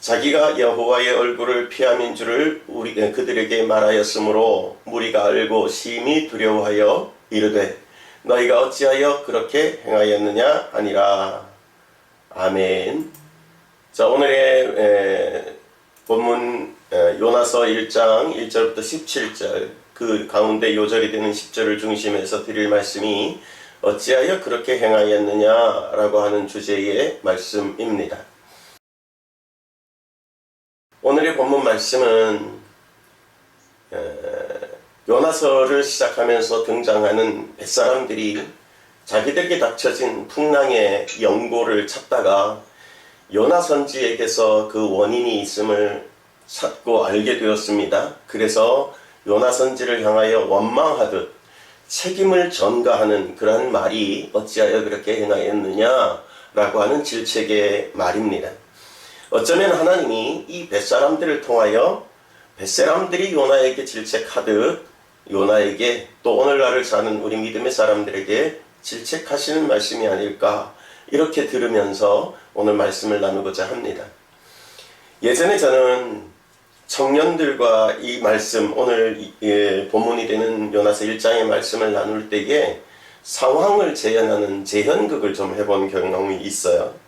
자기가 여호와의 얼굴을 피함인 줄을 그들에게 말하였으므로 무리가 알고 심히 두려워하여 이르되 너희가 어찌하여 그렇게 행하였느냐 하니라. 아멘. 자, 오늘의 본문 요나서 1장 1절부터 17절 그 가운데 요절이 되는 10절을 중심해서 드릴 말씀이 어찌하여 그렇게 행하였느냐라고 하는 주제의 말씀입니다. 오늘의 본문 말씀은 요나서를 시작하면서 등장하는 뱃사람들이 자기들에게 닥쳐진 풍랑의 연고를 찾다가 요나 선지에게서 그 원인이 있음을 찾고 알게 되었습니다. 그래서 요나 선지를 향하여 원망하듯 책임을 전가하는 그러한 말이 어찌하여 그렇게 행하였느냐라고 하는 질책의 말입니다. 어쩌면 하나님이 이 뱃사람들을 통하여 뱃사람들이 요나에게 질책하듯 요나에게 또 오늘날을 사는 우리 믿음의 사람들에게 질책하시는 말씀이 아닐까 이렇게 들으면서 오늘 말씀을 나누고자 합니다. 예전에 저는 청년들과 이 말씀 오늘 본문이 되는 요나서 1장의 말씀을 나눌 때에 상황을 재현하는 재현극을 좀 해본 경험이 있어요.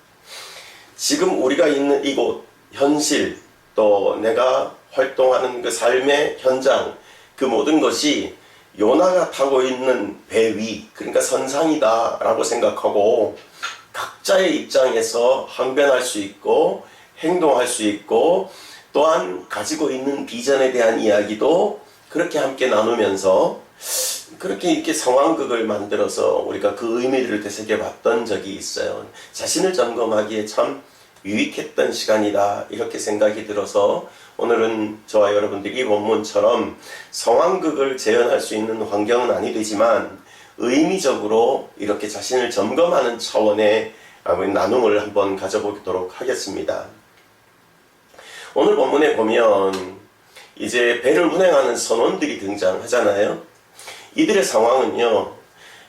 지금 우리가 있는 이곳, 현실, 또 내가 활동하는 그 삶의 현장, 그 모든 것이 요나가 타고 있는 배 위, 그러니까 선상이다 라고 생각하고 각자의 입장에서 항변할 수 있고 행동할 수 있고 또한 가지고 있는 비전에 대한 이야기도 그렇게 함께 나누면서 그렇게 이렇게 상황극을 만들어서 우리가 그 의미를 되새겨 봤던 적이 있어요. 자신을 점검하기에 참 유익했던 시간이다 이렇게 생각이 들어서 오늘은 저와 여러분들이 이 본문처럼 상황극을 재현할 수 있는 환경은 아니되지만 의미적으로 이렇게 자신을 점검하는 차원의 나눔을 한번 가져보도록 하겠습니다. 오늘 본문에 보면 이제 배를 운행하는 선원들이 등장하잖아요. 이들의 상황은요,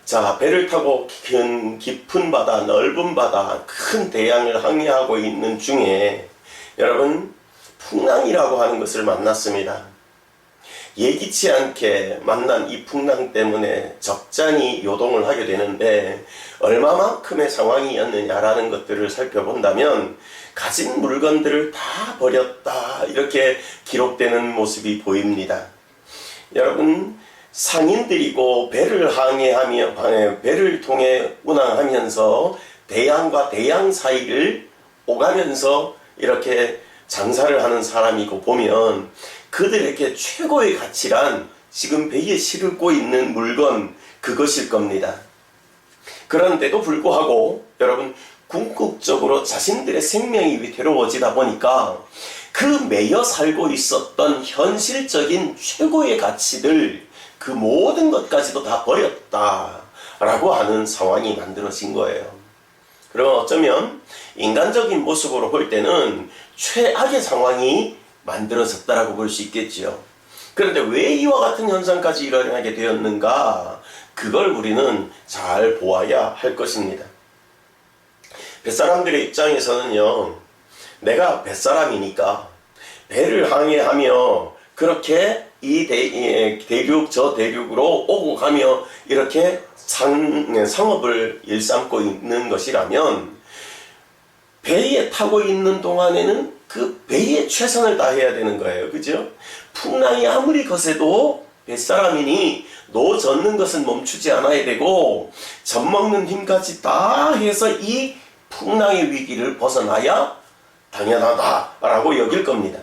자, 배를 타고 깊은 바다, 넓은 바다, 큰 대양을 항해하고 있는 중에 여러분 풍랑이라고 하는 것을 만났습니다. 예기치 않게 만난 이 풍랑 때문에 적잖이 요동을 하게 되는데 얼마만큼의 상황이었느냐라는 것들을 살펴본다면 가진 물건들을 다 버렸다 이렇게 기록되는 모습이 보입니다. 여러분 상인들이고 배를 항해하며 배를 통해 운항하면서 대양과 대양 사이를 오가면서 이렇게 장사를 하는 사람이고 보면 그들에게 최고의 가치란 지금 배에 실고 있는 물건 그것일 겁니다. 그런데도 불구하고 여러분 궁극적으로 자신들의 생명이 위태로워지다 보니까 그 매여 살고 있었던 현실적인 최고의 가치들 그 모든 것까지도 다 버렸다라고 하는 상황이 만들어진 거예요. 그럼 어쩌면 인간적인 모습으로 볼 때는 최악의 상황이 만들어졌다라고 볼 수 있겠지요. 그런데 왜 이와 같은 현상까지 일어나게 되었는가? 그걸 우리는 잘 보아야 할 것입니다. 뱃사람들의 입장에서는요, 내가 뱃사람이니까 배를 항해하며 그렇게 이 대륙 저 대륙으로 오고 가며 이렇게 상업을 일삼고 있는 것이라면 배에 타고 있는 동안에는 그 배에 최선을 다해야 되는 거예요. 그죠? 풍랑이 아무리 거세도 뱃사람이니 노 젓는 것은 멈추지 않아야 되고 젖먹는 힘까지 다 해서 이 풍랑의 위기를 벗어나야 당연하다라고 여길 겁니다.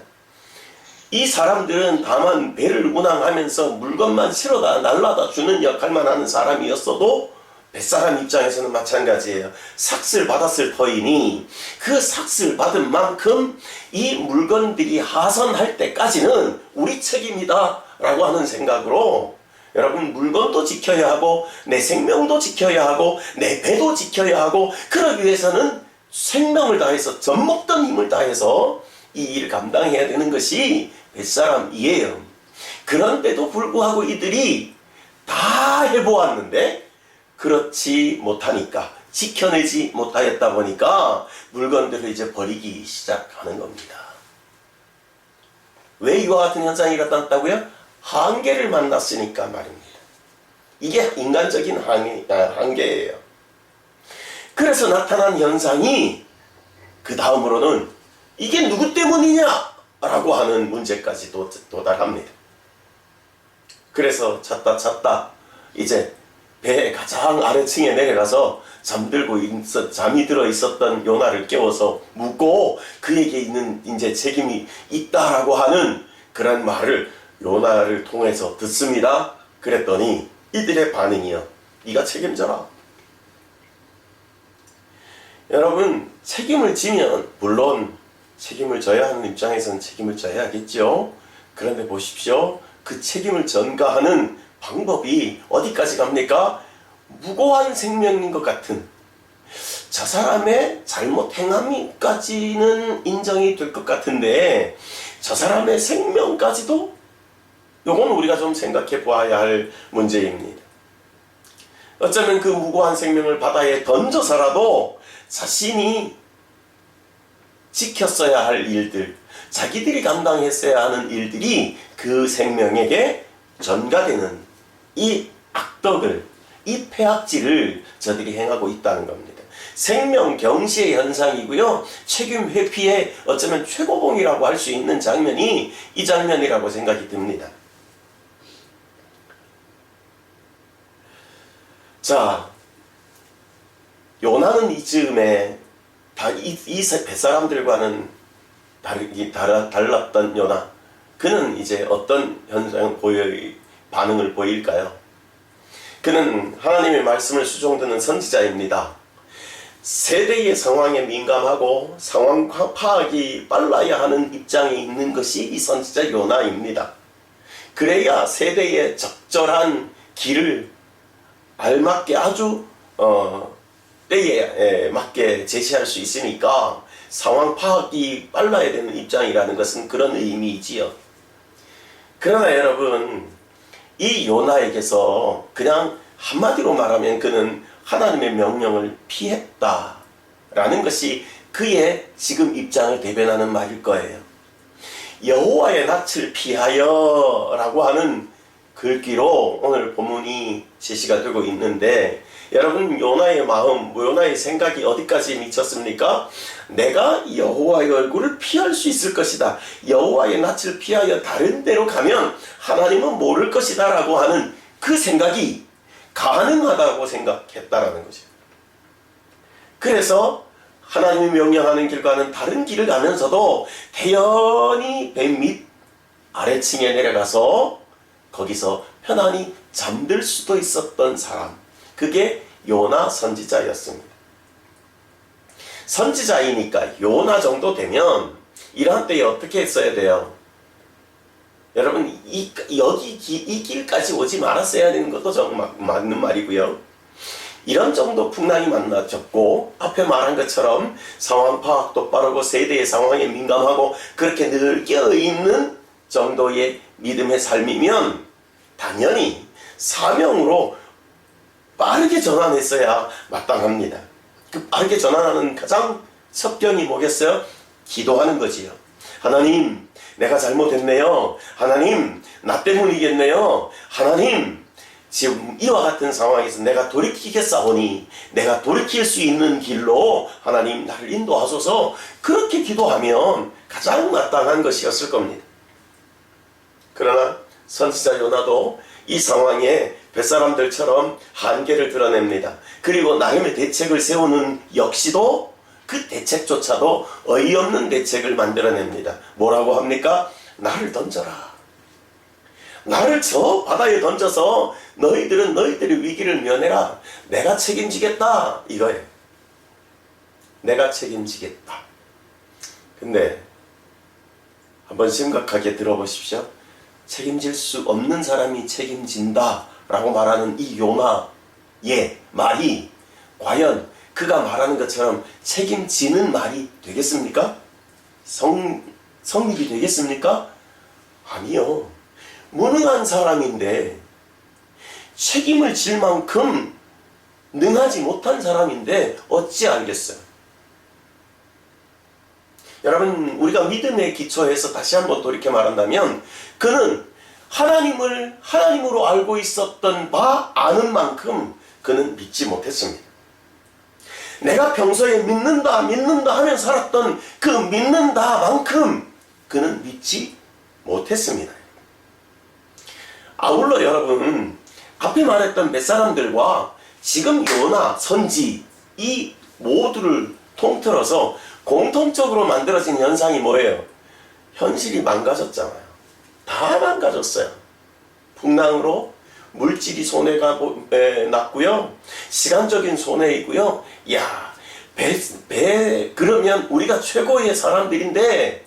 이 사람들은 다만 배를 운항하면서 물건만 실어다 날라다 주는 역할만 하는 사람이었어도 뱃사람 입장에서는 마찬가지예요. 삭슬 받았을 터이니 그 삭슬 받은 만큼 이 물건들이 하선할 때까지는 우리 책임이다 라고 하는 생각으로 여러분 물건도 지켜야 하고 내 생명도 지켜야 하고 내 배도 지켜야 하고 그러기 위해서는 생명을 다해서 젖먹던 힘을 다해서 이 일을 감당해야 되는 것이 뱃사람이에요. 그런데도 불구하고 이들이 다 해보았는데 그렇지 못하니까 지켜내지 못하였다 보니까 물건들을 이제 버리기 시작하는 겁니다. 왜 이와 같은 현상이 일어났다고요? 한계를 만났으니까 말입니다. 이게 인간적인 한계예요. 그래서 나타난 현상이 그 다음으로는 이게 누구 때문이냐? 라고 하는 문제까지 도달합니다. 그래서 찾다 이제 배의 가장 아래층에 내려가서 잠이 들어 있었던 요나를 깨워서 묻고 그에게 있는 이제 책임이 있다라고 하는 그런 말을 요나를 통해서 듣습니다. 그랬더니 이들의 반응이요. 네가 책임져라. 여러분, 책임을 지면 물론 책임을 져야 하는 입장에서는 책임을 져야겠죠. 그런데 보십시오. 그 책임을 전가하는 방법이 어디까지 갑니까? 무고한 생명인 것 같은, 저 사람의 잘못 행함까지는 인정이 될 것 같은데 저 사람의 생명까지도? 요건 우리가 좀 생각해 보아야 할 문제입니다. 어쩌면 그 무고한 생명을 바다에 던져서라도 자신이 지켰어야 할 일들, 자기들이 감당했어야 하는 일들이 그 생명에게 전가되는 이 악덕을, 이 폐악질을 저들이 행하고 있다는 겁니다. 생명 경시의 현상이고요. 책임 회피의 어쩌면 최고봉이라고 할 수 있는 장면이 이 장면이라고 생각이 듭니다. 자, 요나는 이 즈음에 이 뱃사람들과는 달랐던 요나, 그는 이제 어떤 반응을 보일까요? 그는 하나님의 말씀을 수종드는 선지자입니다. 세대의 상황에 민감하고 상황 파악이 빨라야 하는 입장에 있는 것이 이 선지자 요나입니다. 그래야 세대의 적절한 길을 알맞게 아주 때에 맞게 제시할 수 있으니까 상황 파악이 빨라야 되는 입장이라는 것은 그런 의미이지요. 그러나 여러분, 이 요나에게서 그냥 한마디로 말하면 그는 하나님의 명령을 피했다라는 것이 그의 지금 입장을 대변하는 말일 거예요. 여호와의 낯을 피하여 라고 하는 글귀로 오늘 본문이 제시가 되고 있는데, 여러분, 요나의 마음, 요나의 생각이 어디까지 미쳤습니까? 내가 여호와의 얼굴을 피할 수 있을 것이다. 여호와의 낯을 피하여 다른 데로 가면 하나님은 모를 것이다 라고 하는 그 생각이 가능하다고 생각했다라는 거죠. 그래서 하나님이 명령하는 길과는 다른 길을 가면서도 태연히 배 밑 아래층에 내려가서 거기서 편안히 잠들 수도 있었던 사람, 그게 요나 선지자였습니다. 선지자이니까 요나 정도 되면 이러한 때에 어떻게 했어야 돼요? 여러분, 이 길까지 오지 말았어야 되는 것도 정말 맞는 말이고요. 이런 정도 풍랑이 만나졌고 앞에 말한 것처럼 상황 파악도 빠르고 세대의 상황에 민감하고 그렇게 늘 깨어있는 정도의 믿음의 삶이면 당연히 사명으로 빠르게 전환했어야 마땅합니다. 그 빠르게 전환하는 가장 첩경이 뭐겠어요? 기도하는 거지요. 하나님, 내가 잘못했네요. 하나님, 나 때문이겠네요. 하나님, 지금 이와 같은 상황에서 내가 돌이키겠사오니 내가 돌이킬 수 있는 길로 하나님 나를 인도하소서. 그렇게 기도하면 가장 마땅한 것이었을 겁니다. 그러나 선지자 요나도 이 상황에 뱃사람들처럼 한계를 드러냅니다. 그리고 나름의 대책을 세우는 역시도 그 대책조차도 어이없는 대책을 만들어냅니다. 뭐라고 합니까? 나를 던져라. 나를 저 바다에 던져서 너희들은 너희들의 위기를 면해라. 내가 책임지겠다. 이거예요. 내가 책임지겠다. 근데 한번 심각하게 들어보십시오. 책임질 수 없는 사람이 책임진다 라고 말하는 이 요나의 말이 과연 그가 말하는 것처럼 책임지는 말이 되겠습니까? 성립이 되겠습니까? 아니요. 무능한 사람인데, 책임을 질 만큼 능하지 못한 사람인데 어찌 알겠어요? 여러분, 우리가 믿음의 기초에서 다시 한번 돌이켜 말한다면 그는 하나님을 하나님으로 알고 있었던 바 아는 만큼 그는 믿지 못했습니다. 내가 평소에 믿는다 하며 살았던 그 믿는다만큼 그는 믿지 못했습니다. 아울러 여러분, 앞에 말했던 몇 사람들과 지금 요나, 선지 이 모두를 통틀어서 공통적으로 만들어진 현상이 뭐예요? 현실이 망가졌잖아요. 다 망가졌어요. 풍랑으로 물질이 손해가 났고요. 시간적인 손해이고요. 야, 그러면 우리가 최고의 사람들인데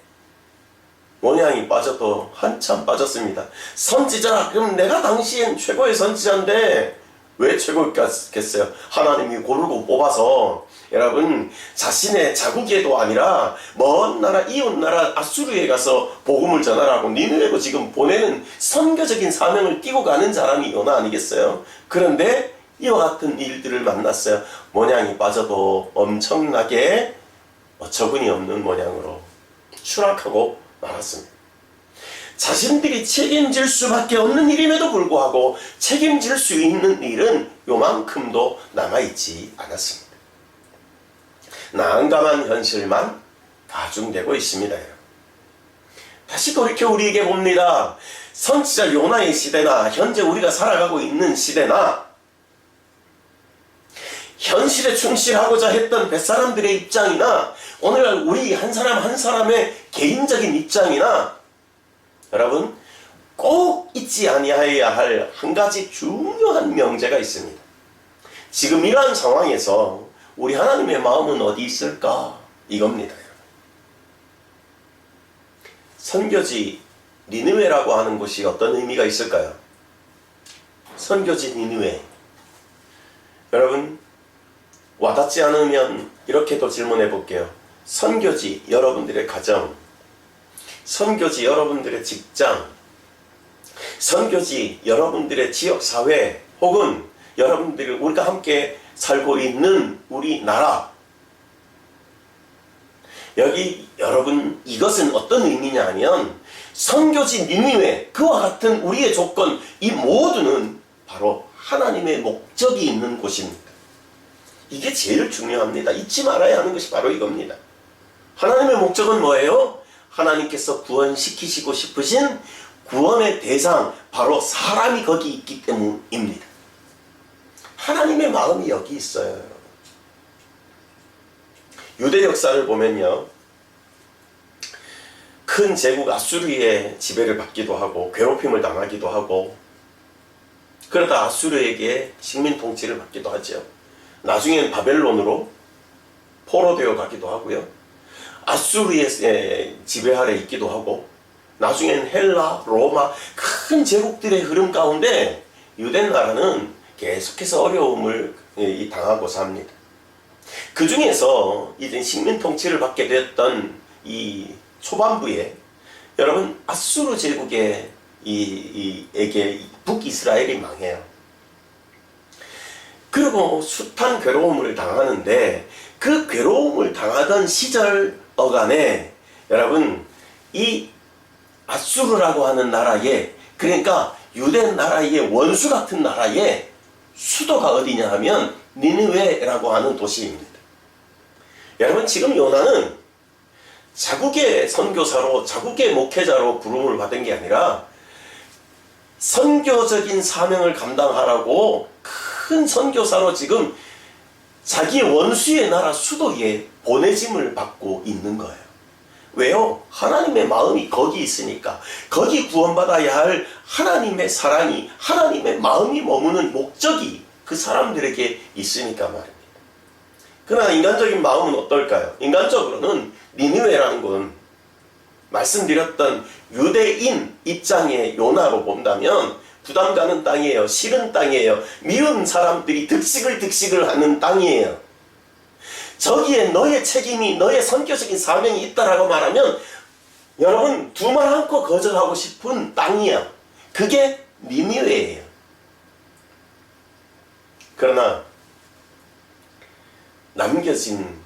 모양이 빠져도 한참 빠졌습니다. 선지자, 그럼 내가 당시엔 최고의 선지자인데 왜 최고였겠어요? 하나님이 고르고 뽑아서 여러분, 자신의 자국에도 아니라 먼 나라, 이웃 나라 아수르에 가서 복음을 전하라고 니느웨로 지금 보내는 선교적인 사명을 띠고 가는 사람이 요나 아니겠어요? 그런데 이와 같은 일들을 만났어요. 모양이 빠져도 엄청나게 어처구니 없는 모양으로 추락하고 말았습니다. 자신들이 책임질 수밖에 없는 일임에도 불구하고 책임질 수 있는 일은 요만큼도 남아있지 않았습니다. 난감한 현실만 가중되고 있습니다. 다시 돌이켜 우리에게 봅니다. 선지자 요나의 시대나 현재 우리가 살아가고 있는 시대나 현실에 충실하고자 했던 뱃사람들의 입장이나 오늘날 우리 한 사람 한 사람의 개인적인 입장이나 여러분, 꼭 잊지 아니해야 할 한 가지 중요한 명제가 있습니다. 지금 이러한 상황에서 우리 하나님의 마음은 어디 있을까? 이겁니다. 선교지 니느웨라고 하는 곳이 어떤 의미가 있을까요? 선교지 니느웨. 여러분, 와닿지 않으면 이렇게도 질문해 볼게요. 선교지 여러분들의 가정, 선교지 여러분들의 직장, 선교지 여러분들의 지역사회, 혹은 여러분들이 우리가 함께 살고 있는 우리나라. 여기 여러분, 이것은 어떤 의미냐 하면 선교지 니느웨, 그와 같은 우리의 조건, 이 모두는 바로 하나님의 목적이 있는 곳입니다. 이게 제일 중요합니다. 잊지 말아야 하는 것이 바로 이겁니다. 하나님의 목적은 뭐예요? 하나님께서 구원시키시고 싶으신 구원의 대상, 바로 사람이 거기 있기 때문입니다. 하나님의 마음이 여기 있어요. 유대 역사를 보면요, 큰 제국 아수르의 지배를 받기도 하고 괴롭힘을 당하기도 하고 그러다 아수르에게 식민 통치를 받기도 하죠. 나중엔 바벨론으로 포로되어 가기도 하고요. 아수르의 지배 아래 있기도 하고 나중엔 헬라, 로마 큰 제국들의 흐름 가운데 유대 나라는 계속해서 어려움을 당하고 삽니다. 그 중에서 이제 식민 통치를 받게 됐던 이 초반부에 여러분, 아수르 제국의 에게 북이스라엘이 망해요. 그리고 숱한 괴로움을 당하는데 그 괴로움을 당하던 시절 어간에 여러분, 이 아수르라고 하는 나라에, 그러니까 유대 나라의 원수 같은 나라의 수도가 어디냐 하면 니느웨라고 하는 도시입니다. 여러분, 지금 요나는 자국의 선교사로, 자국의 목회자로 부름을 받은 게 아니라 선교적인 사명을 감당하라고 큰 선교사로 지금 자기의 원수의 나라 수도에 보내짐을 받고 있는 거예요. 왜요? 하나님의 마음이 거기 있으니까. 거기 구원받아야 할 하나님의 사랑이, 하나님의 마음이 머무는 목적이 그 사람들에게 있으니까 말입니다. 그러나 인간적인 마음은 어떨까요? 인간적으로는 니느웨라는 건 말씀드렸던 유대인 입장의 요나로 본다면 부담 가는 땅이에요. 싫은 땅이에요. 미운 사람들이 득식을 하는 땅이에요. 저기에 너의 책임이, 너의 선교적인 사명이 있다라고 말하면 여러분, 두 말 않고 거절하고 싶은 땅이야. 그게 니느웨예요. 그러나 남겨진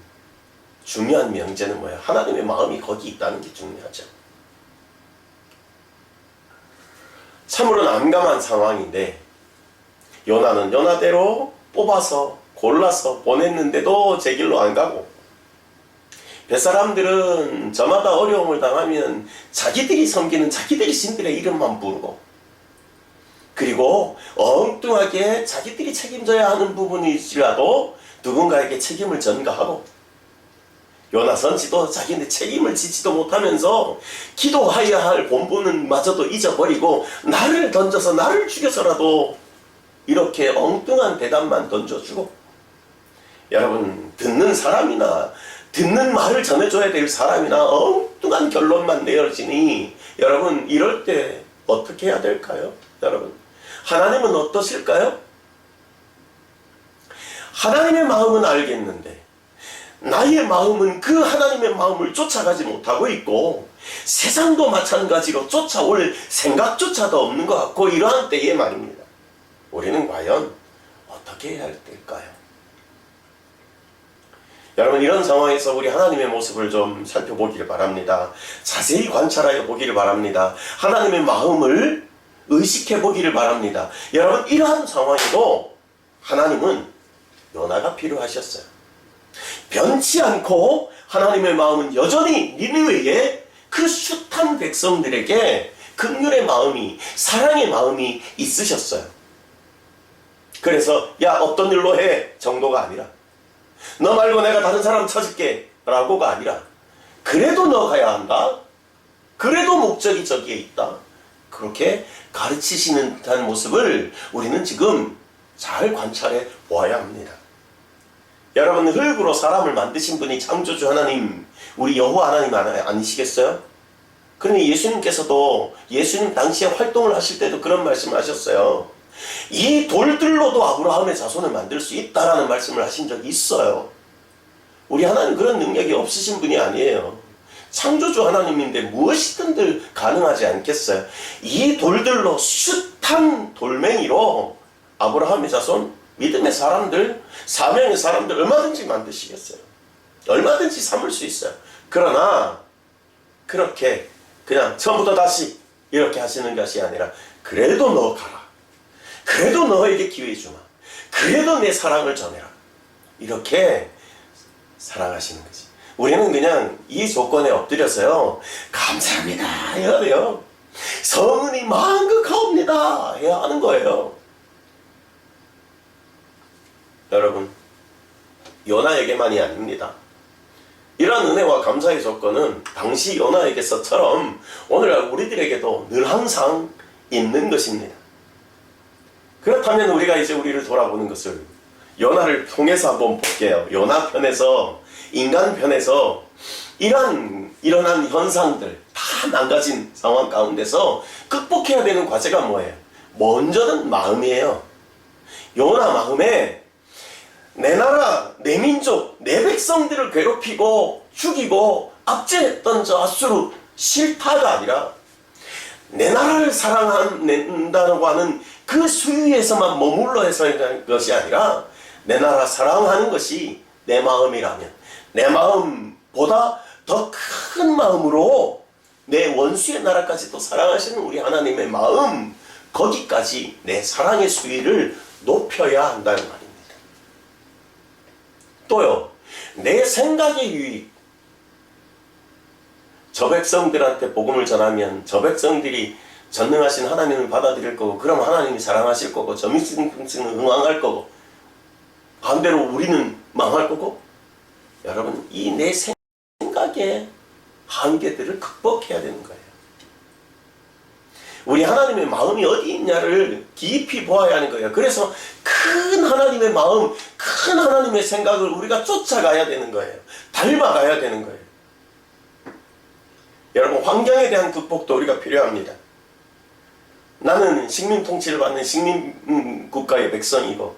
중요한 명제는 뭐예요? 하나님의 마음이 거기 있다는 게 중요하죠. 참으로 난감한 상황인데 요나는 요나대로 뽑아서 골라서 보냈는데도 제 길로 안 가고, 뱃사람들은 저마다 어려움을 당하면 자기들이 섬기는 자기들이 신들의 이름만 부르고, 그리고 엉뚱하게 자기들이 책임져야 하는 부분일지라도 누군가에게 책임을 전가하고, 요나 선지도 자기네 책임을 지지도 못하면서 기도하여야 할 본분은 마저도 잊어버리고 나를 던져서 나를 죽여서라도 이렇게 엉뚱한 대답만 던져주고, 여러분, 듣는 사람이나 듣는 말을 전해줘야 될 사람이나 엉뚱한 결론만 내어지니 여러분, 이럴 때 어떻게 해야 될까요? 여러분, 하나님은 어떠실까요? 하나님의 마음은 알겠는데 나의 마음은 그 하나님의 마음을 쫓아가지 못하고 있고, 세상도 마찬가지로 쫓아올 생각조차도 없는 것 같고, 이러한 때에 말입니다, 우리는 과연 어떻게 해야 될까요? 여러분, 이런 상황에서 우리 하나님의 모습을 좀 살펴보기를 바랍니다. 자세히 관찰하여 보기를 바랍니다. 하나님의 마음을 의식해 보기를 바랍니다. 여러분, 이러한 상황에도 하나님은 요나가 필요하셨어요. 변치 않고 하나님의 마음은 여전히 니느웨의 그 숱한 백성들에게 긍휼의 마음이, 사랑의 마음이 있으셨어요. 그래서 야, 어떤 일로 해 정도가 아니라, 너 말고 내가 다른 사람 찾을게 라고가 아니라, 그래도 너 가야 한다, 그래도 목적이 저기에 있다, 그렇게 가르치시는 듯한 모습을 우리는 지금 잘 관찰해 보아야 합니다. 여러분, 흙으로 사람을 만드신 분이 창조주 하나님, 우리 여호와 하나님 아니시겠어요? 그러니 예수님께서도 예수님 당시에 활동을 하실 때도 그런 말씀을 하셨어요. 이 돌들로도 아브라함의 자손을 만들 수 있다라는 말씀을 하신 적이 있어요. 우리 하나님 그런 능력이 없으신 분이 아니에요. 창조주 하나님인데 무엇이든들 가능하지 않겠어요? 이 돌들로, 숱한 돌멩이로 아브라함의 자손, 믿음의 사람들, 사명의 사람들 얼마든지 만드시겠어요. 얼마든지 삼을 수 있어요. 그러나 그렇게 그냥 처음부터 다시 이렇게 하시는 것이 아니라, 그래도 너 가라, 그래도 너에게 기회 주마, 그래도 내 사랑을 전해라, 이렇게 사랑하시는 거지. 우리는 그냥 이 조건에 엎드려서요, 감사합니다 해야 돼요. 성은이 만극하옵니다 해야 하는 거예요. 여러분, 요나에게만이 아닙니다. 이러한 은혜와 감사의 조건은 당시 요나에게서처럼 오늘날 우리들에게도 늘 항상 있는 것입니다. 그렇다면 우리가 이제 우리를 돌아보는 것을 요나를 통해서 한번 볼게요. 요나 편에서, 인간 편에서 일어난 현상들, 다 망가진 상황 가운데서 극복해야 되는 과제가 뭐예요? 먼저는 마음이에요. 요나 마음에 내 나라, 내 민족, 내 백성들을 괴롭히고 죽이고 압제했던 저 아수르 싫다가 아니라, 내 나라를 사랑한다고 하는 그 수위에서만 머물러 해서 하는 것이 아니라, 내 나라 사랑하는 것이 내 마음이라면 내 마음보다 더 큰 마음으로 내 원수의 나라까지도 사랑하시는 우리 하나님의 마음, 거기까지 내 사랑의 수위를 높여야 한다는 말입니다. 또요, 내 생각의 유익, 저 백성들한테 복음을 전하면 저 백성들이 전능하신 하나님을 받아들일 거고, 그럼 하나님이 사랑하실 거고, 저 민족은 응왕할 거고, 반대로 우리는 망할 거고. 여러분, 이 내 생각의 한계들을 극복해야 되는 거예요. 우리 하나님의 마음이 어디 있냐를 깊이 보아야 하는 거예요. 그래서 큰 하나님의 마음, 큰 하나님의 생각을 우리가 쫓아가야 되는 거예요. 닮아가야 되는 거예요. 여러분, 환경에 대한 극복도 우리가 필요합니다. 나는 식민 통치를 받는 식민 국가의 백성이고,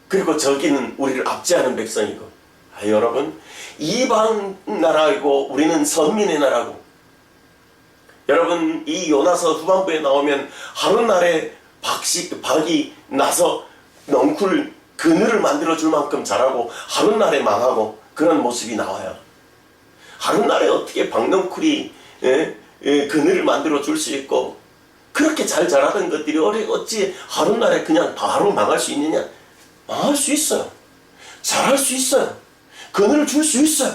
그리고 저기는 우리를 압제하는 백성이고, 여러분, 이방 나라이고 우리는 선민의 나라고. 여러분, 이 요나서 후반부에 나오면 하룻날에 박이 나서 넝쿨 그늘을 만들어줄 만큼 잘하고 하룻날에 망하고, 그런 모습이 나와요. 하루날에 어떻게 박넝쿨이 그늘을 만들어 줄 수 있고 그렇게 잘 자라던 것들이 어찌 하루날에 그냥 바로 망할 수 있느냐? 망할 수 있어요. 잘할 수 있어요. 그늘을 줄 수 있어요.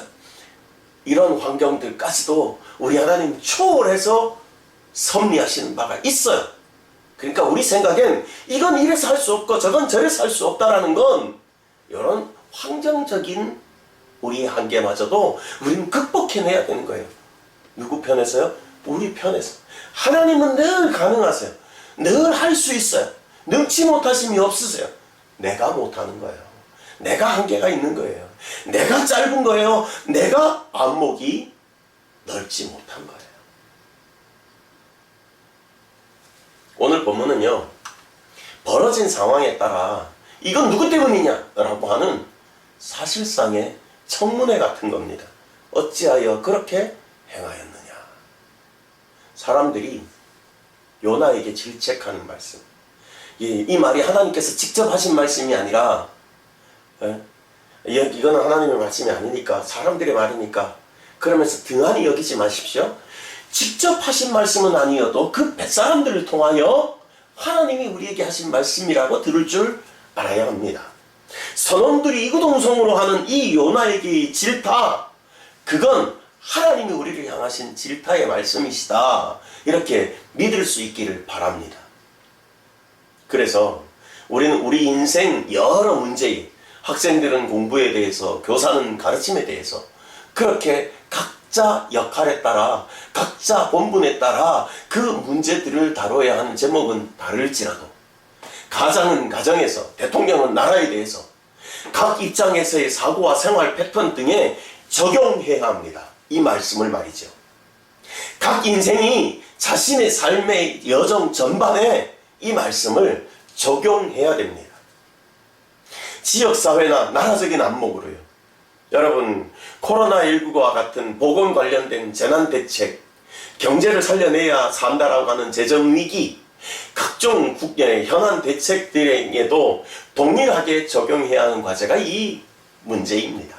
이런 환경들까지도 우리 하나님 초월해서 섭리하시는 바가 있어요. 그러니까 우리 생각엔 이건 이래서 할 수 없고 저건 저래서 할 수 없다라는 건 이런 환경적인 우리의 한계마저도 우리는 극복해내야 되는 거예요. 누구 편에서요? 우리 편에서. 하나님은 늘 가능하세요. 늘 할 수 있어요. 능치 못하심이 없으세요. 내가 못하는 거예요. 내가 한계가 있는 거예요. 내가 짧은 거예요. 내가 안목이 넓지 못한 거예요. 오늘 본문은요, 벌어진 상황에 따라 이건 누구 때문이냐? 라고 하는 사실상의 청문회 같은 겁니다. 어찌하여 그렇게 행하였느냐? 사람들이 요나에게 질책하는 말씀. 이 말이 하나님께서 직접 하신 말씀이 아니라, 이거는 하나님의 말씀이 아니니까, 사람들의 말이니까, 그러면서 등한히 여기지 마십시오. 직접 하신 말씀은 아니어도 그 뱃사람들을 통하여 하나님이 우리에게 하신 말씀이라고 들을 줄 알아야 합니다. 선원들이 이구동성으로 하는 이 요나에게의 질타, 그건 하나님이 우리를 향하신 질타의 말씀이시다. 이렇게 믿을 수 있기를 바랍니다. 그래서 우리는 우리 인생 여러 문제, 학생들은 공부에 대해서, 교사는 가르침에 대해서 그렇게 각자 역할에 따라, 각자 본분에 따라 그 문제들을 다뤄야 하는 제목은 다를지라도, 가장은 가정에서, 대통령은 나라에 대해서 각 입장에서의 사고와 생활 패턴 등에 적용해야 합니다. 이 말씀을 말이죠. 각 인생이 자신의 삶의 여정 전반에 이 말씀을 적용해야 됩니다. 지역사회나 나라적인 안목으로요. 여러분, 코로나19와 같은 보건 관련된 재난대책, 경제를 살려내야 산다라고 하는 재정위기, 각종 현안 대책들에게도 동일하게 적용해야 하는 과제가 이 문제입니다.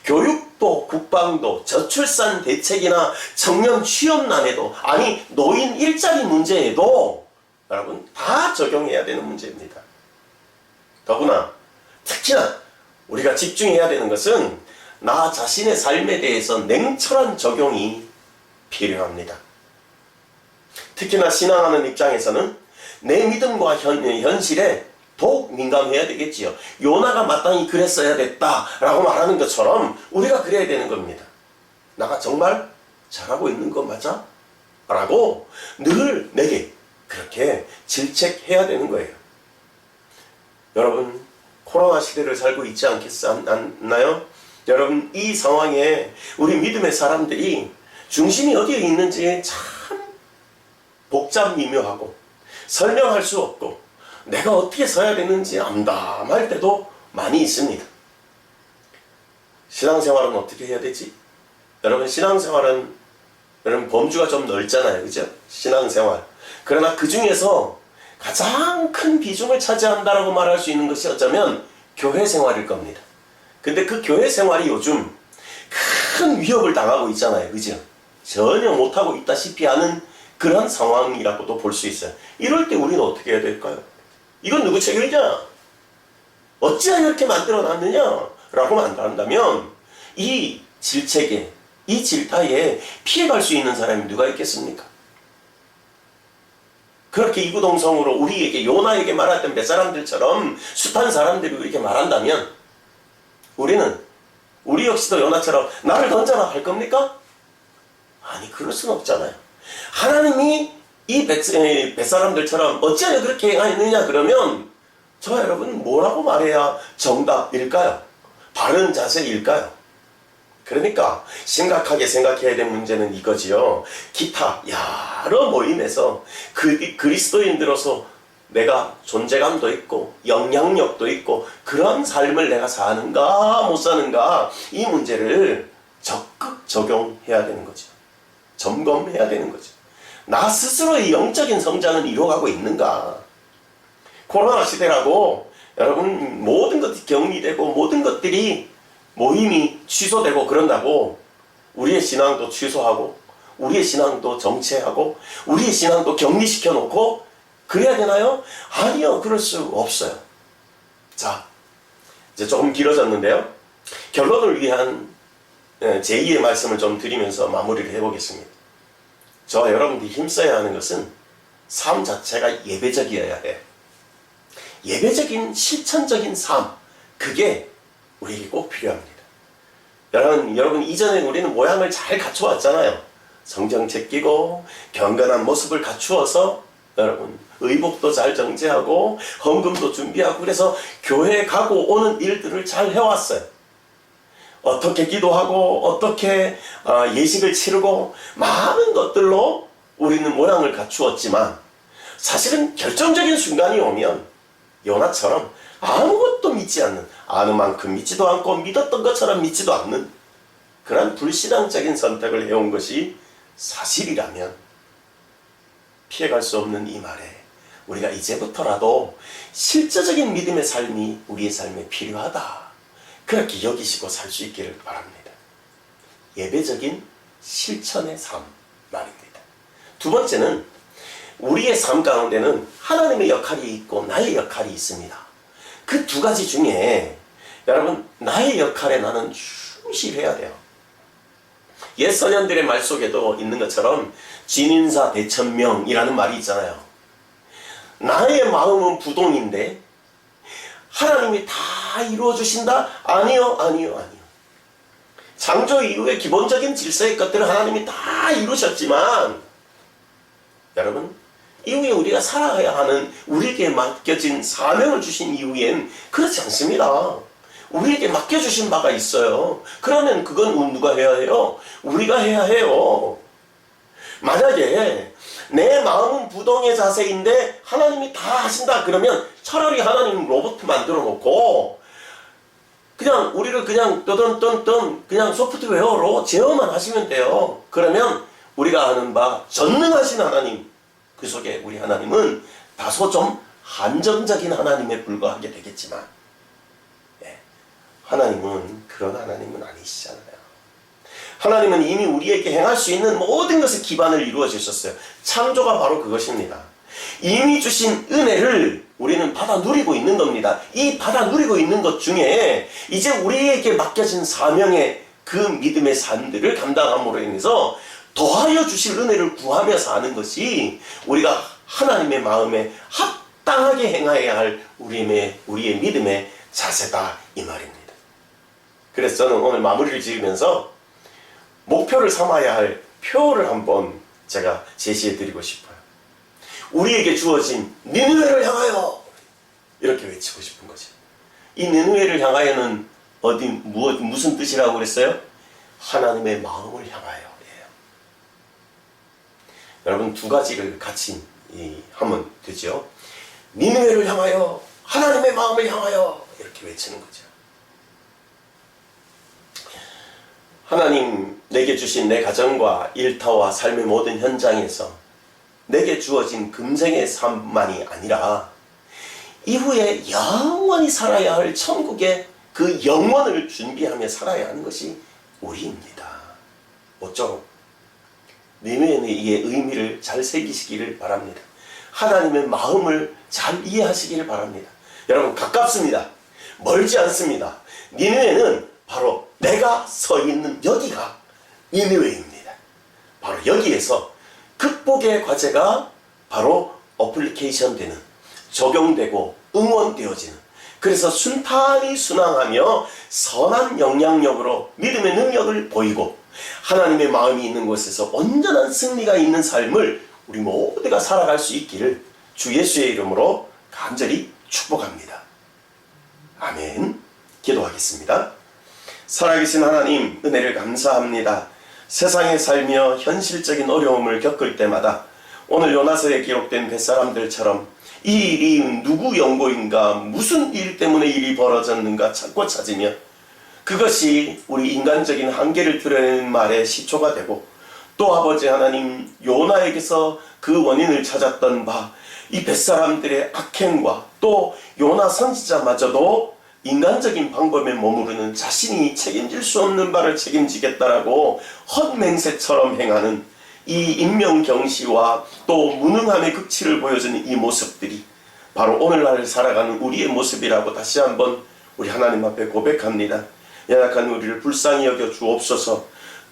교육도, 국방도, 저출산 대책이나 청년 취업난에도, 아니 노인 일자리 문제에도 여러분 다 적용해야 되는 문제입니다. 더구나 특히나 우리가 집중해야 되는 것은 나 자신의 삶에 대해서 냉철한 적용이 필요합니다. 특히나 신앙하는 입장에서는 내 믿음과 현실에 더욱 민감해야 되겠지요. 요나가 마땅히 그랬어야 됐다라고 말하는 것처럼 우리가 그래야 되는 겁니다. 나가 정말 잘하고 있는 거 맞아? 라고 늘 내게 그렇게 질책해야 되는 거예요. 여러분, 코로나 시대를 살고 있지 않나요? 여러분, 이 상황에 우리 믿음의 사람들이 중심이 어디에 있는지 참 복잡 미묘하고 설명할 수 없고 내가 어떻게 서야 되는지 암담할 때도 많이 있습니다. 신앙생활은 어떻게 해야 되지? 여러분, 신앙생활은 여러분 범주가 좀 넓잖아요. 그죠? 신앙생활. 그러나 그 중에서 가장 큰 비중을 차지한다라고 말할 수 있는 것이 어쩌면 교회 생활일 겁니다. 근데 그 교회 생활이 요즘 큰 위협을 당하고 있잖아요. 그죠? 전혀 못하고 있다시피 하는 그런 상황이라고도 볼 수 있어요. 이럴 때 우리는 어떻게 해야 될까요? 이건 누구 책임이냐? 어찌하여 이렇게 만들어놨느냐? 라고 말한다면 이 질책에, 이 질타에 피해갈 수 있는 사람이 누가 있겠습니까? 그렇게 이구동성으로 우리에게, 요나에게 말했던 몇 사람들처럼 숱한 사람들이 이렇게 말한다면 우리 역시도 요나처럼 나를 던져라 할 겁니까? 아니, 그럴 수는 없잖아요. 하나님이 이 뱃사람들처럼 어찌하여 그렇게 행하였느냐 그러면 저 여러분 뭐라고 말해야 정답일까요? 바른 자세일까요? 그러니까 심각하게 생각해야 될 문제는 이거지요. 기타 여러 모임에서 그리스도인들로서 내가 존재감도 있고 영향력도 있고 그런 삶을 내가 사는가 못 사는가, 이 문제를 적극 적용해야 되는 거죠. 점검해야 되는 거죠. 나 스스로의 영적인 성장은 이루어가고 있는가? 코로나 시대라고 여러분 모든 것이 격리되고 모든 것들이 모임이 취소되고 그런다고 우리의 신앙도 취소하고 우리의 신앙도 정체하고 우리의 신앙도 격리시켜 놓고 그래야 되나요? 아니요, 그럴 수 없어요. 자, 이제 조금 길어졌는데요. 결론을 위한 제2의 말씀을 좀 드리면서 마무리를 해보겠습니다. 저와 여러분들이 힘써야 하는 것은 삶 자체가 예배적이어야 해요. 예배적인 실천적인 삶, 그게 우리에게 꼭 필요합니다. 여러분 이전에 우리는 모양을 잘 갖춰왔잖아요. 성경 제끼고 경건한 모습을 갖추어서 여러분 의복도 잘 정제하고 헌금도 준비하고 그래서 교회에 가고 오는 일들을 잘 해왔어요. 어떻게 기도하고 어떻게 예식을 치르고 많은 것들로 우리는 모양을 갖추었지만 사실은 결정적인 순간이 오면 요나처럼 아무것도 믿지 않는, 아는 만큼 믿지도 않고 믿었던 것처럼 믿지도 않는 그런 불신앙적인 선택을 해온 것이 사실이라면 피해갈 수 없는 이 말에 우리가 이제부터라도 실제적인 믿음의 삶이 우리의 삶에 필요하다, 그렇게 여기시고 살 수 있기를 바랍니다. 예배적인 실천의 삶 말입니다. 두 번째는 우리의 삶 가운데는 하나님의 역할이 있고 나의 역할이 있습니다. 그 두 가지 중에 여러분 나의 역할에 나는 충실해야 돼요. 옛 선현들의 말 속에도 있는 것처럼 진인사 대천명이라는 말이 있잖아요. 나의 마음은 부동인데 하나님이 다 이루어 주신다? 아니요. 창조 이후의 기본적인 질서의 것들을 하나님이 다 이루셨지만 여러분 이후에 우리가 살아야 하는 우리에게 맡겨진 사명을 주신 이후엔 그렇지 않습니다. 우리에게 맡겨주신 바가 있어요. 그러면 그건 누가 해야 해요? 우리가 해야 해요. 만약에 내 마음은 부동의 자세인데 하나님이 다 하신다 그러면 차라리 하나님 로봇 만들어 놓고 그냥 우리를 그냥 떠던 그냥 소프트웨어로 제어만 하시면 돼요. 그러면 우리가 아는 바 전능하신 하나님, 그 속에 우리 하나님은 다소 좀 한정적인 하나님에 불과하게 되겠지만 하나님은 그런 하나님은 아니시잖아요. 하나님은 이미 우리에게 행할 수 있는 모든 것의 기반을 이루어 주셨어요. 창조가 바로 그것입니다. 이미 주신 은혜를 우리는 받아 누리고 있는 겁니다. 이 받아 누리고 있는 것 중에 이제 우리에게 맡겨진 사명의 그 믿음의 삶들을 감당함으로 인해서 더하여 주실 은혜를 구하며 사는 것이 우리가 하나님의 마음에 합당하게 행하여야 할 우리의 믿음의 자세다 이 말입니다. 그래서 저는 오늘 마무리를 지으면서 목표를 삼아야 할 표를 한번 제가 제시해 드리고 싶어요. 우리에게 주어진 니느웨를 향하여 이렇게 외치고 싶은 거죠. 이 니느웨를 향하여는 무슨 뜻이라고 그랬어요? 하나님의 마음을 향하여. 여러분 두 가지를 같이 하면 되죠. 니느웨를 향하여, 하나님의 마음을 향하여 이렇게 외치는 거죠. 하나님 내게 주신 내 가정과 일터와 삶의 모든 현장에서 내게 주어진 금생의 삶만이 아니라 이후에 영원히 살아야 할 천국의 그 영원을 준비하며 살아야 하는 것이 우리입니다. 모쪼록 니느웨의 의미를 잘 새기시기를 바랍니다. 하나님의 마음을 잘 이해하시기를 바랍니다. 여러분 가깝습니다. 멀지 않습니다. 니느웨는 바로 내가 서 있는 여기가 니느웨입니다. 바로 여기에서 극복의 과제가 바로 어플리케이션 되는, 적용되고 응원되어지는, 그래서 순탄히 순항하며 선한 영향력으로 믿음의 능력을 보이고 하나님의 마음이 있는 곳에서 온전한 승리가 있는 삶을 우리 모두가 살아갈 수 있기를 주 예수의 이름으로 간절히 축복합니다. 아멘. 기도하겠습니다. 살아계신 하나님, 은혜를 감사합니다. 세상에 살며 현실적인 어려움을 겪을 때마다 오늘 요나서에 기록된 뱃사람들처럼 이 일이 누구 연고인가, 무슨 일 때문에 일이 벌어졌는가 찾고 찾으며 그것이 우리 인간적인 한계를 드러내는 말의 시초가 되고, 또 아버지 하나님, 요나에게서 그 원인을 찾았던 바 이 뱃사람들의 악행과 또 요나 선지자마저도 인간적인 방법에 머무르는 자신이 책임질 수 없는 바를 책임지겠다라고 헛맹세처럼 행하는 이 인명경시와 또 무능함의 극치를 보여주는 이 모습들이 바로 오늘날 살아가는 우리의 모습이라고 다시 한번 우리 하나님 앞에 고백합니다. 연약한 우리를 불쌍히 여겨 주옵소서.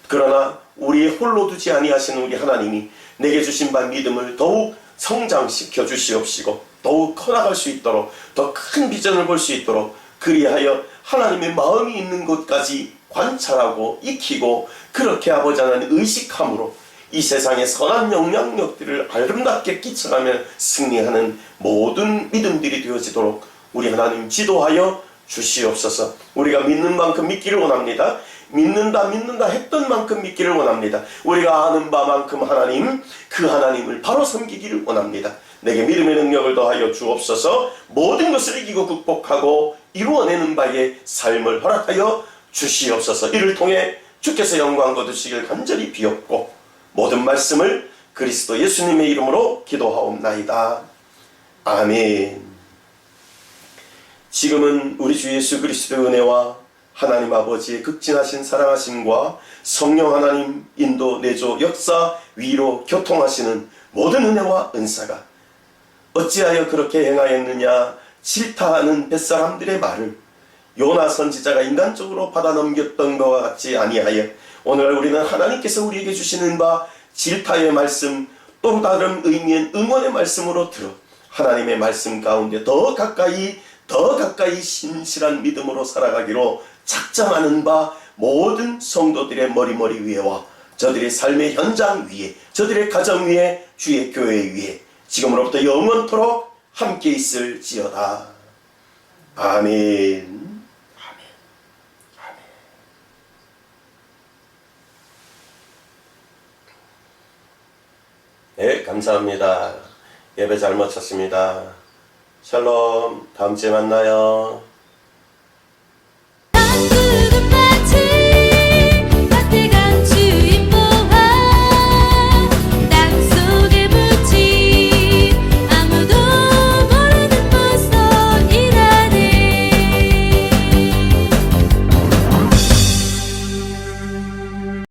그러나 우리의 홀로 두지 아니하시는 우리 하나님이 내게 주신 바 믿음을 더욱 성장시켜 주시옵시고 더욱 커나갈 수 있도록 더 큰 비전을 볼 수 있도록 그리하여 하나님의 마음이 있는 곳까지 관찰하고 익히고 그렇게 아버지 하나님 의식함으로 이 세상의 선한 영향력들을 아름답게 끼쳐가며 승리하는 모든 믿음들이 되어지도록 우리 하나님 지도하여 주시옵소서. 우리가 믿는 만큼 믿기를 원합니다. 믿는다 했던 만큼 믿기를 원합니다. 우리가 아는 바만큼 하나님, 그 하나님을 바로 섬기기를 원합니다. 내게 믿음의 능력을 더하여 주옵소서. 모든 것을 이기고 극복하고 이루어내는 바의 삶을 허락하여 주시옵소서. 이를 통해 주께서 영광 거두시길 간절히 비옵고 모든 말씀을 그리스도 예수님의 이름으로 기도하옵나이다. 아멘. 지금은 우리 주 예수 그리스도의 은혜와 하나님 아버지의 극진하신 사랑하심과 성령 하나님 인도 내조 역사 위로 교통하시는 모든 은혜와 은사가 어찌하여 그렇게 행하였느냐 질타하는 뱃사람들의 말을 요나 선지자가 인간적으로 받아 넘겼던 것과 같지 아니하여 오늘 우리는 하나님께서 우리에게 주시는 바 질타의 말씀 또 다른 의미의 응원의 말씀으로 들어 하나님의 말씀 가운데 더 가까이 신실한 믿음으로 살아가기로 작정하는 바 모든 성도들의 머리 위에와 저들의 삶의 현장 위에 저들의 가정 위에 주의 교회 위에 지금으로부터 영원토록 함께 있을지어다. 아멘. 네, 감사합니다. 예배 잘 마쳤습니다. 샬롬. 다음 주에 만나요.